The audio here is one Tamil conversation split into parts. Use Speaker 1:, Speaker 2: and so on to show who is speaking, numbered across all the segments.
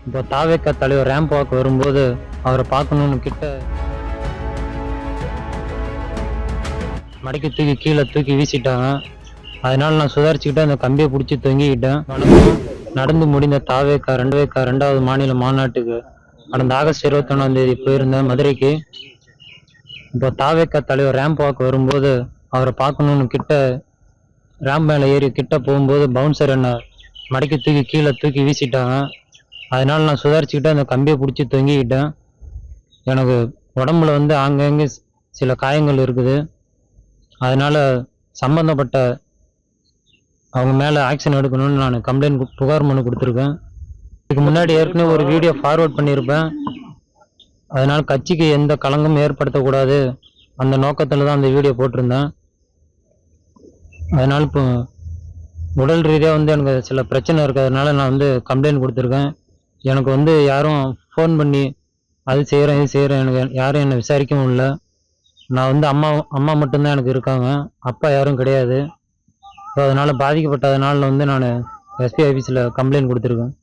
Speaker 1: இப்போ தாவேக்கா தலைவர் ரேம்ப் வாக் வரும்போது அவரை பார்க்கணும்னு கிட்ட மடக்கி தூக்கி கீழே தூக்கி வீசிட்டாங்க. அதனால நான் சுதாரிச்சுக்கிட்டு அந்த கம்பியை பிடிச்சி தொங்கிக்கிட்டேன். நடந்து முடிந்த தாவேக்கா ரெண்டாவது மாநில மாநாட்டுக்கு கடந்த ஆகஸ்ட் 21 போயிருந்தேன் மதுரைக்கு. இப்போ தாவேக்கா தலைவர் ரேம்ப் வாக் வரும்போது அவரை பார்க்கணும்னு கிட்ட ரேம்ப் மேலே ஏறி கிட்ட போகும்போது பவுன்சர் என்ன மடக்கி தூக்கி கீழே தூக்கி வீசிட்டாங்க. அதனால நான் சுதாரிச்சுக்கிட்டு அந்த கம்பியை பிடிச்சி தொங்கிக்கிட்டேன். எனக்கு உடம்புல ஆங்கங்கே சில காயங்கள் இருக்குது. அதனால சம்பந்தப்பட்ட அவங்க மேலே ஆக்ஷன் எடுக்கணும்னு நான் புகார் மனு கொடுத்துருக்கேன். இதுக்கு முன்னாடி ஏற்கனவே ஒரு வீடியோ ஃபார்வர்ட் பண்ணியிருப்பேன். அதனால கட்சிக்கு எந்த களங்கமும் ஏற்படுத்தக்கூடாது அந்த நோக்கத்தில் தான் அந்த வீடியோ போட்டிருந்தேன். அதனால இப்போ உடல் ரீதியாக எனக்கு சில பிரச்சனை இருக்கிறதுனால நான் கம்ப்ளைண்ட் கொடுத்துருக்கேன். எனக்கு யாரும் ஃபோன் பண்ணி அது செய்கிறேன் இது செய்கிறேன் எனக்கு யாரும் என்னை விசாரிக்கவும் இல்லை. நான் அம்மா மட்டும்தான் எனக்கு இருக்காங்க, அப்பா யாரும் கிடையாது. ஸோ அதனால் பாதிக்கப்பட்டதுனால நான் எஸ்பி ஆஃபீஸில் கம்ப்ளைண்ட் கொடுத்துருக்கேன்.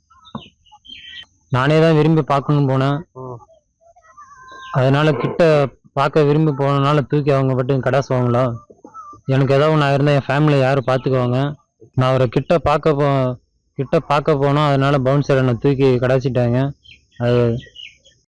Speaker 1: நானே தான் விரும்பி பார்க்கணுன்னு போனேன். அதனால் கிட்ட பார்க்க விரும்பி போனதுனால தூக்கி அவங்க மட்டும் கடாசுவாங்களா? எனக்கு ஏதாவது ஒன்று இருந்தால் என் ஃபேமிலியை யார் பார்த்துக்குவாங்க? நான் அவரை கிட்ட பார்க்க போனோம். அதனால பவுன்சர் என்னை தூக்கி கடாச்சிட்டாங்க. அது